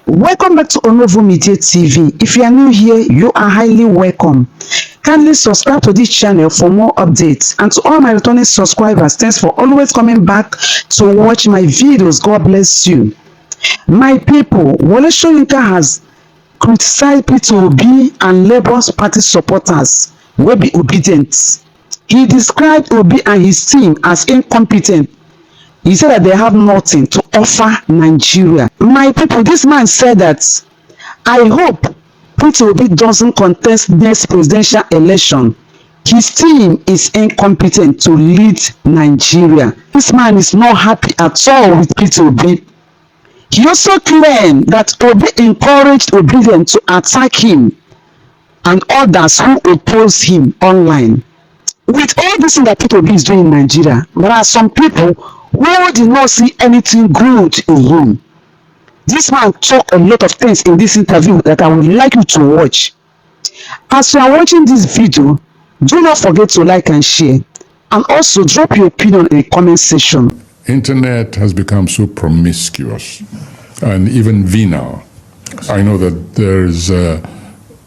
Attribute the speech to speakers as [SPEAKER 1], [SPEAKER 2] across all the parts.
[SPEAKER 1] Welcome back to Onovo Media TV. If you are new here, you are highly welcome. Kindly subscribe to this channel for more updates. And to all my returning subscribers, thanks for always coming back to watch my videos. God bless you. My people, Wole Soyinka has criticized Peter Obi and Labour Party supporters wey be Obidient. He described Obi and his team as incompetent. He said that they have nothing to offer Nigeria. My people, this man said that, I hope Peter Obi doesn't contest next presidential election. His team is incompetent to lead Nigeria. This man is not happy at all with Peter Obi. He also claimed that Obi encouraged Obidient to attack him and others who oppose him online. With all this thing that Peter Obi is doing in Nigeria, there are some people who did not see anything good in him. This man talked a lot of things in this interview that I would like you to watch. As you are watching this video, do not forget to like and share, and also drop your opinion in the comment section.
[SPEAKER 2] Internet has become so promiscuous and even venal. I know that there is a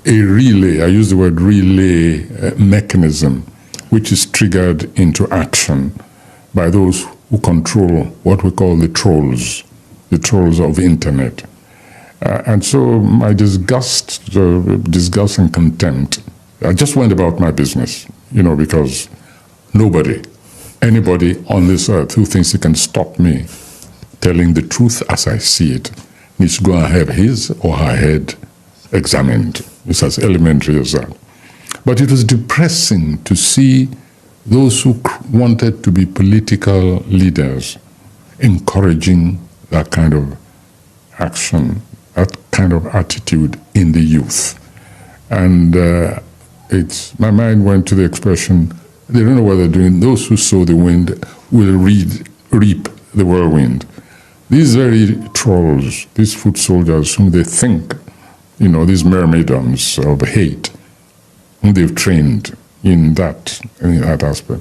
[SPEAKER 2] relay, I use the word relay mechanism, which is triggered into action by those who control what we call the trolls of internet. And so my disgust and contempt, I just went about my business, because anybody on this earth who thinks he can stop me telling the truth as I see it needs to go and have his or her head examined. It's as elementary as that. But it was depressing to see those who wanted to be political leaders encouraging that kind of action, that kind of attitude in the youth. And my mind went to the expression, they don't know what they're doing. Those who sow the wind will reap the whirlwind. These very trolls, these foot soldiers whom they think, these myrmidons of hate, whom they've trained in that aspect.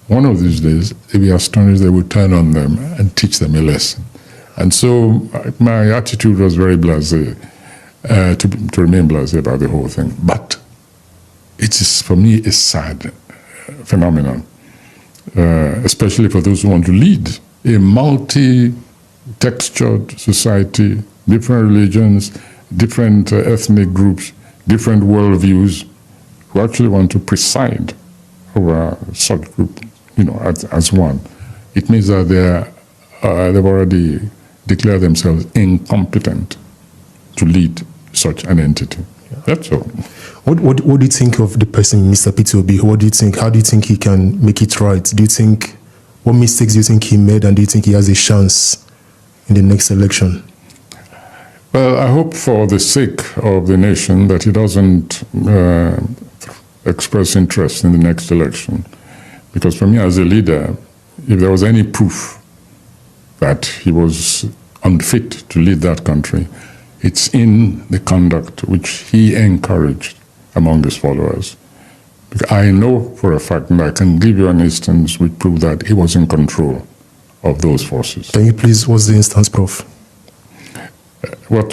[SPEAKER 2] One of these days, they'll be astonished, they will turn on them and teach them a lesson. And so my attitude was very blasé, to remain blasé about the whole thing. But it is, for me, a sad phenomenon, especially for those who want to lead a multi-textured society, different religions, different ethnic groups, different worldviews, who actually want to preside over such group, as one. It means that they've already declared themselves incompetent to lead such an entity. Yeah. That's all.
[SPEAKER 3] What do you think of the person, Mr. Peter Obi? What do you think? How do you think he can make it right? What mistakes do you think he made, and do you think he has a chance in the next election?
[SPEAKER 2] Well, I hope for the sake of the nation that he doesn't express interest in the next election. Because for me as a leader, if there was any proof that he was unfit to lead that country, it's in the conduct which he encouraged among his followers. Because I know for a fact, and I can give you an instance which proves that he was in control of those forces.
[SPEAKER 3] Can you please, what's the instance, Prof?
[SPEAKER 2] Well,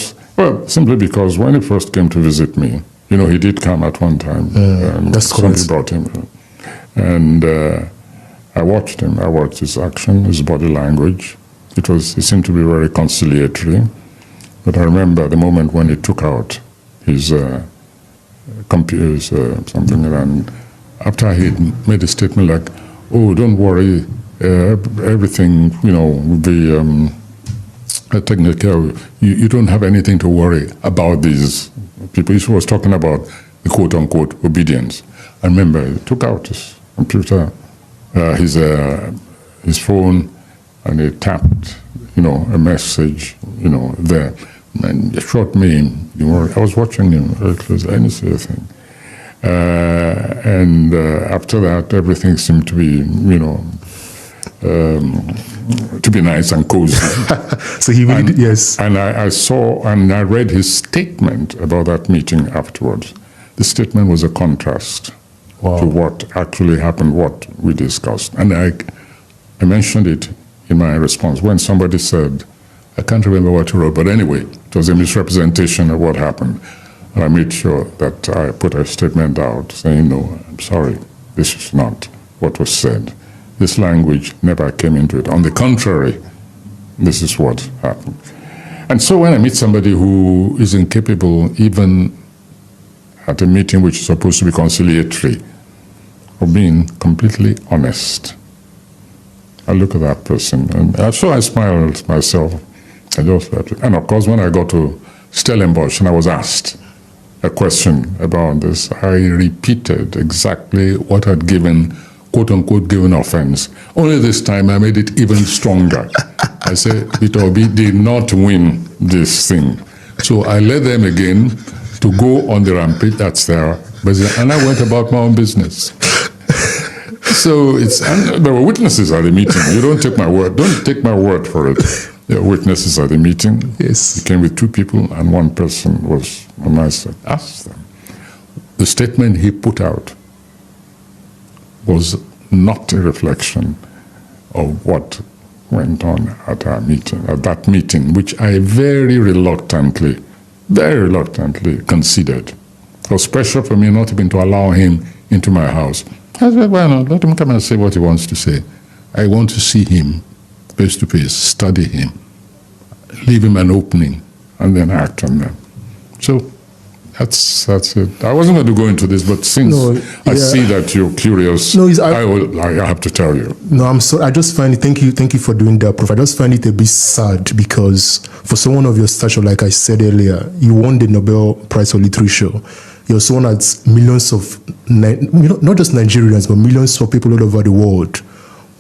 [SPEAKER 2] simply because when he first came to visit me, he did come at one time.
[SPEAKER 3] That's correct.
[SPEAKER 2] Somebody brought him. And I watched him. I watched his action, his body language. He seemed to be very conciliatory. But I remember the moment when he took out his computers, something, and after he made a statement like, oh, don't worry, everything, will be taken care of. You don't have anything to worry about these people. He was talking about the quote-unquote obedience. I remember he took out his computer, his phone, and he tapped, a message, there. And he shot me. I was watching him very closely. I didn't say a thing. And after that, everything seemed to be, to be nice and cozy.
[SPEAKER 3] So he really did, yes.
[SPEAKER 2] And I saw and I read his statement about that meeting afterwards. The statement was a contrast to what actually happened, what we discussed. And I mentioned it in my response when somebody said, I can't remember what he wrote, but anyway, It was a misrepresentation of what happened. And I made sure that I put a statement out saying, no, I'm sorry, this is not what was said. This language never came into it. On the contrary, this is what happened. And so when I meet somebody who is incapable, even at a meeting which is supposed to be conciliatory, of being completely honest, I look at that person, and so I smiled myself. And of course, when I got to Stellenbosch and I was asked a question about this, I repeated exactly what had given, quote unquote, given offense. Only this time I made it even stronger. I said, Peter Obi did not win this thing. So I led them again to go on the rampage, that's their business, and I went about my own business. So and there were witnesses at the meeting. You don't take my word. Don't take my word for it. There were witnesses at the meeting.
[SPEAKER 3] Yes.
[SPEAKER 2] He came with 2 people, and 1 person was, and I said, ask them. The statement he put out was not a reflection of what went on at our meeting, at that meeting, which I very reluctantly considered. It was special for me not even to allow him into my house. I said, why not? Let him come and say what he wants to say. I want to see him face to face, study him, leave him an opening, and then act on them. So that's it. I wasn't going to go into this, but since I see that you're curious, I have to tell you.
[SPEAKER 3] No, I'm sorry. I just find it, thank you for doing that, Prof. I just find it a bit sad because for someone of your stature, like I said earlier, you won the Nobel Prize for Literature. You're someone that's millions of, not just Nigerians, but millions of people all over the world,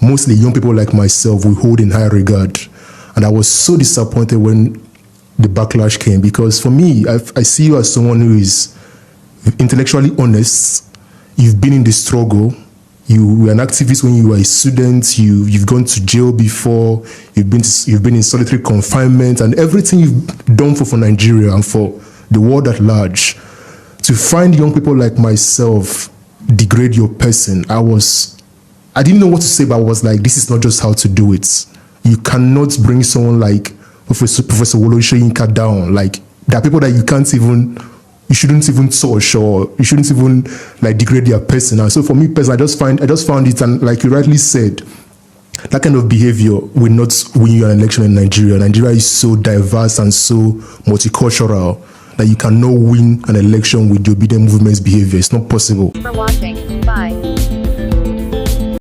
[SPEAKER 3] mostly young people like myself, we hold in high regard. And I was so disappointed when the backlash came, because for me, I see you as someone who is intellectually honest. You've been in the struggle. You were an activist when you were a student. You've gone to jail before. You've been in solitary confinement, and everything you've done for Nigeria and for the world at large. To find young people like myself degrade your person, I didn't know what to say, but I was like, this is not just how to do it. You cannot bring someone like Professor Wole Soyinka down. Like, there are people that you shouldn't even touch, or you shouldn't even like degrade their person. And so for me personally, I just found it, and like you rightly said, that kind of behavior will not win you an election in Nigeria. Nigeria is so diverse and so multicultural that you cannot win an election with the Obidient movement's behavior. It's not possible.
[SPEAKER 4] For watching. Bye.